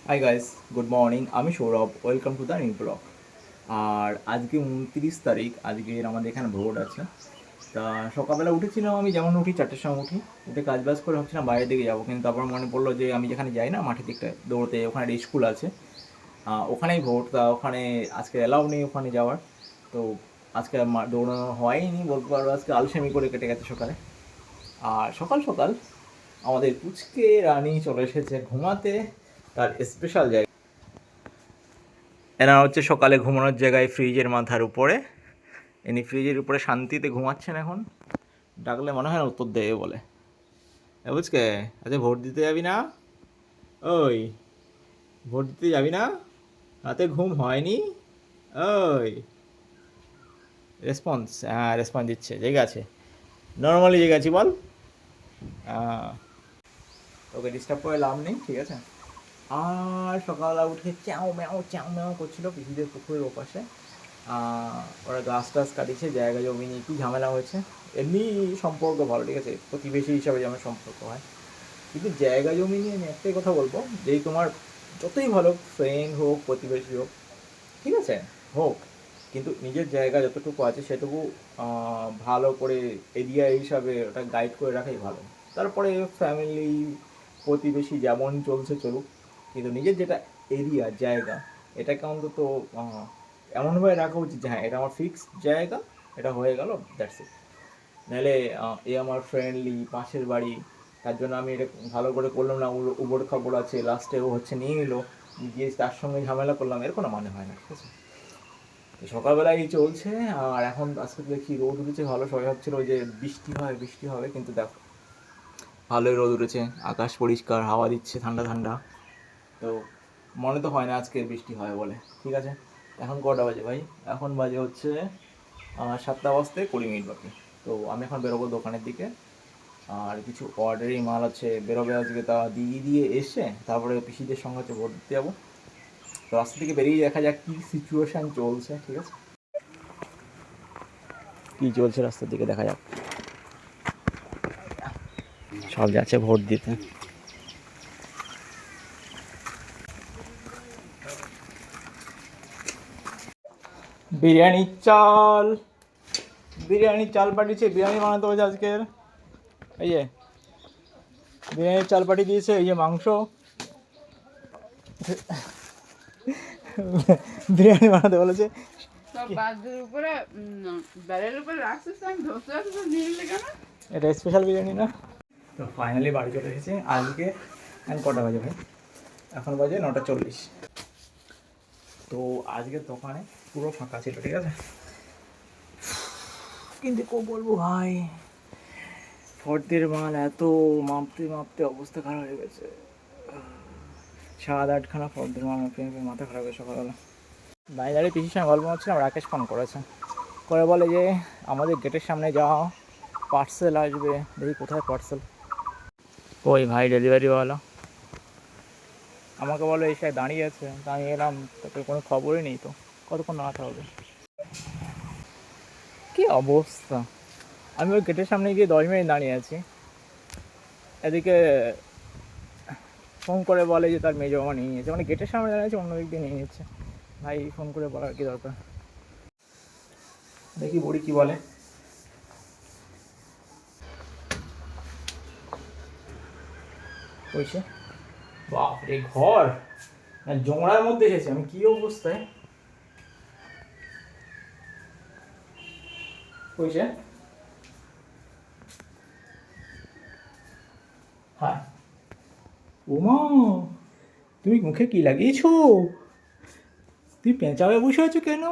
Hi guys, good morning. আমি Sourav, welcome to the new blog. আর আজকে 29 তারিখ, আজকের আমাদের এখানে ভোট আছে। তা সকালবেলা উঠেছিলাম, আমি যেমন উঠি 4টের সময় উঠি, উঠে কাজ বাজ করে ভাবছিলাম বাইরের দিকে যাবো, কিন্তু তারপর মনে পড়লো যে আমি যেখানে যাই না মাঠের দিকটা দৌড়তে, ওখানে একটা স্কুল আছে, ওখানেই ভোট। তা ওখানে আজকে অ্যালাউ নেই ওখানে যাওয়ার। তো আজকে দৌড়ানো হয়নি বলতে পারবো, আজকে আলসেমি করে কেটে গেছে সকালে। আর সকাল সকাল আমাদের পুচকে রানী চলে এসেছে ঘুমাতে তার স্পেশাল জায়গা। এনারা হচ্ছে সকালে ঘুমানোর জায়গায় ফ্রিজের মাথার উপরে, ইনি ফ্রিজের উপরে শান্তিতে ঘুমাচ্ছেন। এখন ডাকলে মনে হয় না উত্তর দেবে বলে। বুঝকে, আচ্ছা ভোট দিতে যাবি না? ওই, ভোট দিতে যাবি না? রাতে ঘুম হয়নি? ওই, রেসপন্স, হ্যাঁ রেসপন্স দিচ্ছে, জেগে আছে, নর্মালি জেগে আছি বল। ওকে ডিস্টার্ব করে লাভ নেই, ঠিক আছে। আর সকালবেলা উঠে চ্যাও ম্যাও করছিল পিসিদের পুকুরের ওপাশে। ওরা গাছ টাছ কাটিয়েছে, জায়গা জমি নিয়ে একটু ঝামেলা হয়েছে। এমনি সম্পর্ক ভালো, ঠিক আছে, প্রতিবেশী হিসাবে যেমন সম্পর্ক হয়, কিন্তু জায়গা জমি নিয়ে আমি একটাই কথা বলবো, যেই তোমার যতই ভালো ফ্রেন্ড হোক, প্রতিবেশী হোক, ঠিক আছে, হোক, কিন্তু নিজের জায়গা যতটুকু আছে সেটুকু ভালো করে এরিয়া হিসাবে ওটা গাইড করে রাখাই ভালো। তারপরে ফ্যামিলি, প্রতিবেশী যেমন চলছে চলুক, কিন্তু নিজের যেটা এরিয়া, জায়গা, এটাকে অন্তত এমনভাবে রাখা উচিত যে হ্যাঁ এটা আমার ফিক্সড জায়গা, এটা হয়ে গেল, দ্যাটস ইট। নাহলে এ আমার ফ্রেন্ডলি পাশের বাড়ি, তার জন্য আমি এটা ভালো করে করলাম না, ওর উবর খবর আছে, লাস্টে ও হচ্ছে নিয়ে নিল, গিয়ে তার সঙ্গে ঝামেলা করলাম, এর কোনো মানে হয় না, ঠিক আছে। তো সকালবেলায় এই চলছে। আর এখন আজকে দেখি রোদ উঠেছে ভালো, সবাই ভাবছিল যে বৃষ্টি হয় বৃষ্টি হবে, কিন্তু দেখো ভালোই রোদ উঠেছে, আকাশ পরিষ্কার, হাওয়া দিচ্ছে ঠান্ডা ঠান্ডা। তো মনে তো হয় না আজকে বৃষ্টি হয় বলে, ঠিক আছে। এখন কটা বাজে ভাই? এখন বাজে হচ্ছে 7টা বাজতে 20 মিনিট বাকি। তো আমি এখন বেরোবো দোকানের দিকে, আর কিছু অর্ডারি মাল আছে বেরোবে আজকে, তা দিয়ে দিয়ে এসে তারপরে পিসিদের সঙ্গে হচ্ছে ভোট দিতে যাবো। তো রাস্তা থেকে বেরিয়ে দেখা যাক কী সিচুয়েশান চলছে, ঠিক আছে, কী চলছে রাস্তার দিকে দেখা যাক। সব যাচ্ছে ভোট দিতে। বিরিয়ানির চাল, বিরিয়ানির চাল পাঠিয়েছে, বিরিয়ানি বানাতে হয়েছে আজকের। এই যে বিরিয়ানির চাল পাঠিয়ে দিয়েছে, এই যে মাংস, বিরিয়ানি বানাতে বলেছে। এটা স্পেশাল বিরিয়ানি না? তো ফাইনালি বাড়ি চলে এসেছে আজকে। এখন কটা বাজে ভাই? এখন বাজে 9টা 40। তো আজকের দোকানে পুরো ফাঁকা ছিল, ঠিক আছে, কিন্তু কো বলবো ভাই, ফর্দের মাল এত মাপতে মাপতে অবস্থা খারাপ হয়ে গেছে। 7-8খানা ফর্দের মাল মাপতে মাপতে মাথা খারাপ হয়ে সকালবেলা। দাঁড়িয়ে দাঁড়িয়ে পিসির সঙ্গে গল্প হচ্ছিলাম, রাকেশ ফোন করেছে, করে বলে যে আমাদের গেটের সামনে যাও, পার্সেল আসবে। দেখি কোথায় পার্সেল। ওই ভাই ডেলিভারিওয়ালা আমাকে বলে এই সাইড দাঁড়িয়ে আছে, তা আমি এলাম, তারপরে কোনো খবরই নেই। তো কতক্ষণ দাঁড়াতে হবে? কী অবস্থা! আমি ওই গেটের সামনে গিয়ে 10 মিনিট দাঁড়িয়ে আছি, এদিকে ফোন করে বলে যে তার মেজো মামা নিয়ে নিয়েছে, মানে গেটের সামনে দাঁড়িয়ে আছে, অন্য দিক দিয়ে নিয়ে নিচ্ছে। ভাই ফোন করে বলার কি দরকার? দেখি বুড়ি কি বলে। কইছে বাপরে ঘর না জোড়ার মধ্যে এসেছে, আমি কি অবস্থায়। কইছে হ্যাঁ। ওমা, তুমি মুখে কি লাগিয়েছো? তুই পেঁচা হয়ে বসে আছো কেন?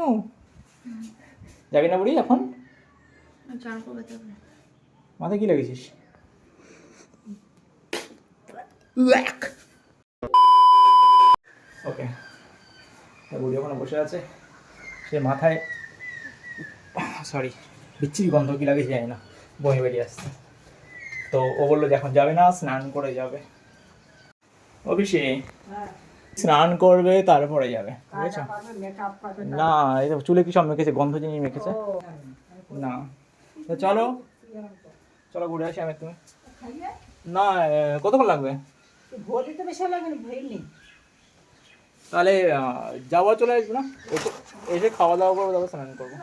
যাবি না বুড়ি এখন? মাথায় কি লাগিয়েছিস? ওকে, বুড়ি ওখানে বসে আছে, সে মাথায় সরি বিচ্ছিরি গন্ধ কি লাগিয়েছে জানি না, বমি বেরিয়ে আসছে। তো ও বললো যে এখন যাবে না, স্নান করে যাবে। অফিসে স্নান করবে তারপরে যাবে, বুঝেছো? না এই তো চুলে কি সব মেখেছে, গন্ধ জিনিস মেখেছে না। তো চলো চলো ঘুরে আসি আমি তুমি। না কতক্ষণ লাগবে? তাহলে যাবো, চলে আসবো না, এসে এসে খাওয়া দাওয়া করবো, তারপর স্নান করবো।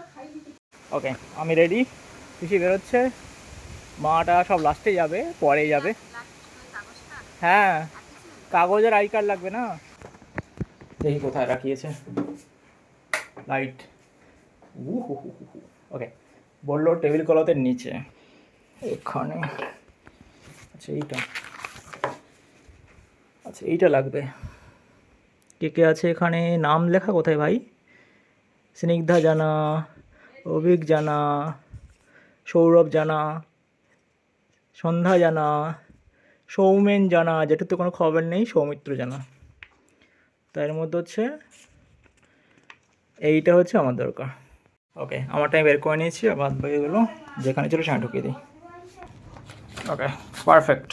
ওকে, আমি রেডি। পিসি বেরোচ্ছে, মাটা সব লাস্টে যাবে, পরে যাবে। হ্যাঁ, কাগজের আই কার্ড লাগবে না। দেখি কোথায় রাখিয়েছে লাইট। ওকে, বললো টেবিল ক্লথের নিচে, এখানে। আচ্ছা এইটা, আচ্ছা এইটা লাগবে। কে কে আছে এখানে? নাম লেখা কোথায় ভাই? স্নিগ্ধা জানা, অভিক জানা, সৌরভ জানা, সন্ধ্যা জানা, সৌমেন জানা, যেটার তো কোনো খবর নেই, সৌমিত্র জানা। তার মধ্যে হচ্ছে এইটা হচ্ছে আমার দরকার। ওকে, আমারটা আমি বের করে নিয়েছি, আর বাদ বাকিগুলো যেখানে ছিল সেখানে ঢুকিয়ে দিই। ওকে, পারফেক্ট।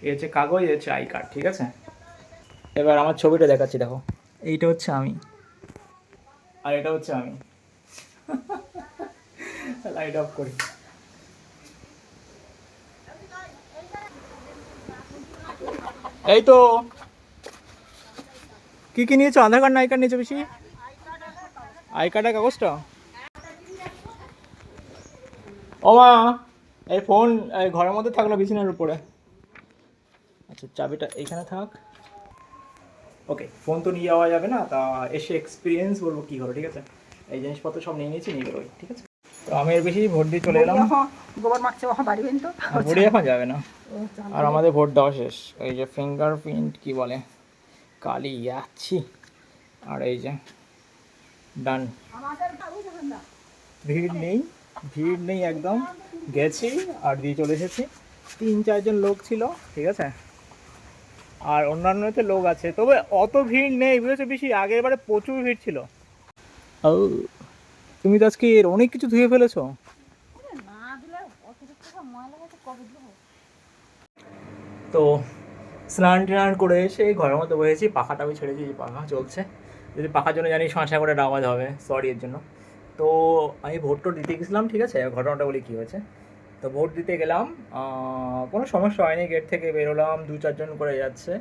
এই হচ্ছে কাগজ, এই হচ্ছে আই কার্ড, ঠিক আছে। এবার আমার ছবিটা দেখাচ্ছি, দেখো। এইটা হচ্ছে আমি, আর এটা হচ্ছে আমি। লাইট অফ করি। এই তো, কি কি নিয়েছো? আধার কার্ড না আই কার্ড নিয়েছো বেশি? আই কার্ডের কাগজটা। ও মা, এই ফোন এই ঘরের মধ্যে থাকলো বিছানার উপরে। আচ্ছা, চাবিটা এইখানে থাক। ওকে, ফোন তো নিয়ে যাওয়া যাবে না, তা এসে এক্সপিরিয়েন্স বলবো কী হলো, ঠিক আছে। এই জিনিসপত্র সব নিয়ে নিয়েছি, নিয়ে বেরোই, ঠিক আছে। তো আমি এর বেশি ভোট দিয়ে চলে এলাম। গোবর মাখছে ওখানে বাড়িবেন তো ভোটই এখন যাবে না, আর আমাদের ভোট দেওয়া শেষ। এই যে ফিঙ্গারপ্রিন্ট কি বলে, কালি যাচ্ছি, আর এই যে ডান। ভিড় নেই, ভিড় নেই একদম। গেছি আর দিয়ে চলে এসেছি। 3-4 জন লোক ছিল, ঠিক আছে। আর অন্যান্যতে লোক আছে, তবে অত ভিড় নেই, বুঝেছো বেশি। আগের বারে প্রচুর ভিড় ছিল। ও, তুমি তো আজকে এর অনেক কিছু ধুয়ে ফেলেছো। তো স্নান টান করে এসে ঘরের মধ্যে বসেছি, পাখাটা আমি ছেড়েছি, যে পাখা চলছে। যদি পাখার জন্য জানি শাঁসা করে একটা আওয়াজ হবে, সরি এর জন্য। তো আমি ভোট টোট দিতে গেছিলাম, ঠিক আছে। ঘটনাটা বলি কী হয়েছে। তো ভোট দিতে গেলাম, কোনো সমস্যা হয়নি। গেট থেকে বেরোলাম, 2-4 জন করে যাচ্ছে।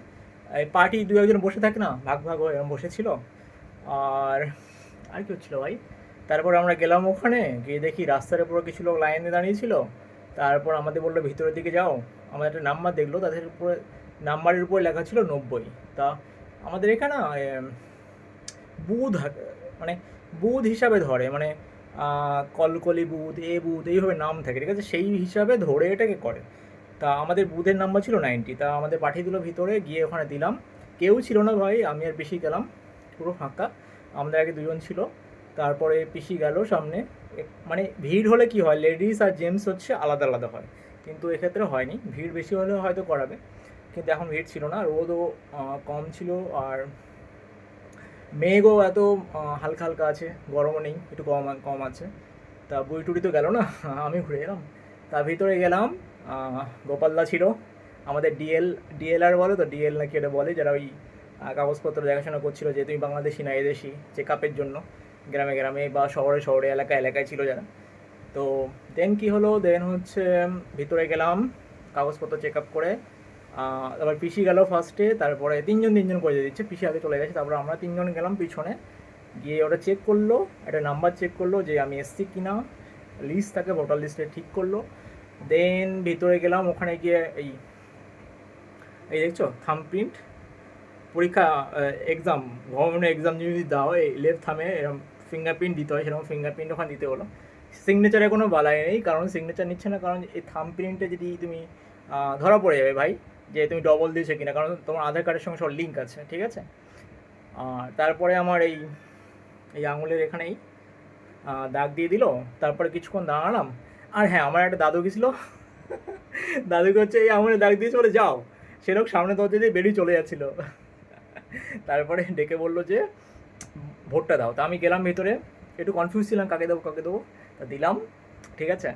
এই পার্টি 2-1 জন বসে থাকে না, ভাগ ভাগ হয়ে, এরকম বসেছিল। আর আর কি হচ্ছিলো ভাই, তারপর আমরা গেলাম ওখানে, গিয়ে দেখি রাস্তার উপরে কিছু লোক লাইনে দাঁড়িয়েছিল। তারপর আমাদের বললো ভিতরের দিকে যাও। আমাদের একটা নাম্বার দেখলো, তাদের উপরে নাম্বারের উপরে লেখা ছিল 90। তা আমাদের এখানে না বুথ মানে বুথ হিসাবে ধরে, মানে কলকলি বুথ, এ বুথ, এইভাবে নাম থাকে, ঠিক আছে। সেই হিসাবে ধরে এটাকে করে। তা আমাদের বুথের নাম্বার ছিল 90। তা আমাদের পাঠিয়ে দিল ভিতরে, গিয়ে ওখানে দিলাম। কেউ ছিল না ভাই, আমি আর পিসি গেলাম, পুরো ফাঁকা। আমাদের আগে 2 জন ছিল। তারপরে পিসি গেল সামনে। মানে ভিড় হলে কি হয়, লেডিস আর জেন্টস হচ্ছে আলাদা আলাদা হয়, কিন্তু এক্ষেত্রে হয়নি। ভিড় বেশি হলে হয়তো করাবে, কিন্তু এখন ভিড় ছিল না, রোদও কম ছিল। আর মেঘও এত হালকা হালকা আছে, গরমও নেই, একটু কম কম আছে। তা বুড়ি টুড়ি তো গেল না, আমি ঘুরে এলাম। তার ভিতরে গেলাম, গোপালদা ছিল, আমাদের ডিএলআর বলে তো, ডিএল নাকি এটা বলে, যারা ওই কাগজপত্র দেখাশোনা করছিল, যে তুমি বাংলাদেশি না এদেশি, চেক আপের জন্য গ্রামে গ্রামে বা শহরে শহরে, এলাকায় এলাকায় ছিল যারা। তো দেন কি হলো, দেন হচ্ছে ভিতরে গেলাম, কাগজপত্র চেক আপ করে। তারপর পিসি গেল ফার্স্টে, তারপরে 3 জন করে দিচ্ছে, পিসি আগে চলে গেছে। তারপর আমরা 3 জন গেলাম পিছনে, গিয়ে ওটা চেক করলো, একটা নাম্বার চেক করলো যে আমি এসছি কিনা, লিস্ট থাকে ভোটার লিস্টে, ঠিক করলো। দেন ভিতরে গেলাম, ওখানে গিয়ে এই এই দেখছো থাম্বপ্রিন্ট, পরীক্ষা এক্সাম, গভর্নমেন্ট এক্সাম যদি দাও, এই লেফট থামে এরকম ফিঙ্গারপ্রিন্ট দিতে হয়, সেরকম ফিঙ্গারপ্রিন্ট ওখানে দিতে হলো। সিগনেচারে কোনো বালাই নেই, কারণ সিগনেচার নিচ্ছে না, কারণ এই থাম্বপ্রিন্টে যদি তুমি ধরা পড়ে যাবে ভাই, যে তুমি ডবল দিয়েছো কিনা, কারণ তোমার আধার কার্ডের সঙ্গে সব লিঙ্ক আছে, ঠিক আছে। আর তারপরে আমার এই এই আঙুলের এখানেই দাগ দিয়ে দিল। তারপরে কিছুক্ষণ দাঁড়ালাম। আর হ্যাঁ, আমার একটা দাদু গেছিলো, দাদুকে হচ্ছে এই আঙুলে দাগ দিয়ে চলে যাও, সেরকম সামনে দরজা দিয়ে বেরিয়ে চলে যাচ্ছিলো। তারপরে ডেকে বললো যে ভোটটা দাও। তা আমি গেলাম ভিতরে, একটু কনফিউজ ছিলাম কাকে দেবো কাকে দেবো। তা দিলাম, ঠিক আছে।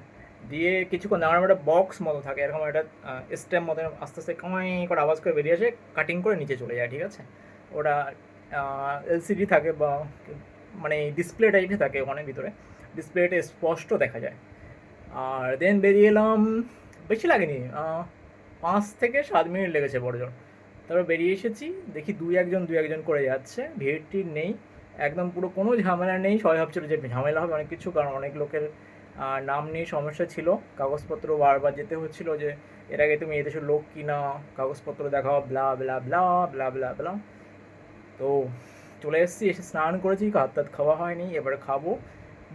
দিয়ে কিছুক্ষণ দাঁড়ানো, একটা বক্স মতো থাকে, এরকম একটা স্ট্যাম্প মতো, আস্তে আস্তে কামাই করে আওয়াজ করে বেরিয়ে আসে, কাটিং করে নিচে চলে যায়, ঠিক আছে। ওটা এলসিডি থাকে, বা মানে ডিসপ্লে টাইপে থাকে ওখানে ভিতরে, ডিসপ্লেটা স্পষ্ট দেখা যায়। আর দেন বেরিয়ে এলাম, বেশি লাগেনি, 5 থেকে 7 মিনিট লেগেছে বড় জোর। তারপর বেরিয়ে এসেছি, দেখি দুই একজন করে যাচ্ছে, ভিড় টিড় নেই, একদম পুরো কোনো ঝামেলা নেই। সবাই ভাবছিল যে ঝামেলা হবে অনেক কিছু, কারণ অনেক লোকের নাম নিয়ে সমস্যা ছিল, কাগজপত্র বারবার যেতে হচ্ছিল যে এর আগে তুমি এদেশের লোক কিনা, কাগজপত্র দেখাও, ব্লা ব্লা ব্লা ব্লা ব্লা ব্লা। তো চলে এসেছি, এসে স্নান করেছি, হাত টাত খাওয়া হয়নি, এবারে খাবো।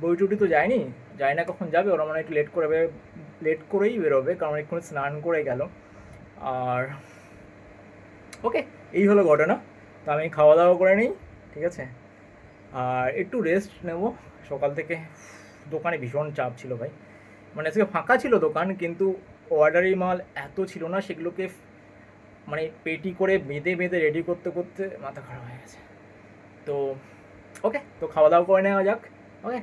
বই টুটি তো যায়নি, যায় না কখন যাবে, ওরা মানে একটু লেট করেই বেরোবে, কারণ এক্ষুনি স্নান করে গেল। আর ওকে, এই হলো ঘটনা। তো আমি খাওয়া দাওয়া করে নিই, ঠিক আছে, আর একটু রেস্ট নেব। সকাল থেকে দোকানে ভীষণ চাপ ছিল ভাই, মানে আজকে ফাঁকা ছিল দোকান, কিন্তু অর্ডারি মাল এত ছিল না, সেগুলোকে মানে পেটি করে বেঁধে বেঁধে রেডি করতে করতে মাথা খারাপ হয়ে গেছে। তো ওকে, তো খাওয়া দাওয়া করে নেওয়া যাক। ওকে।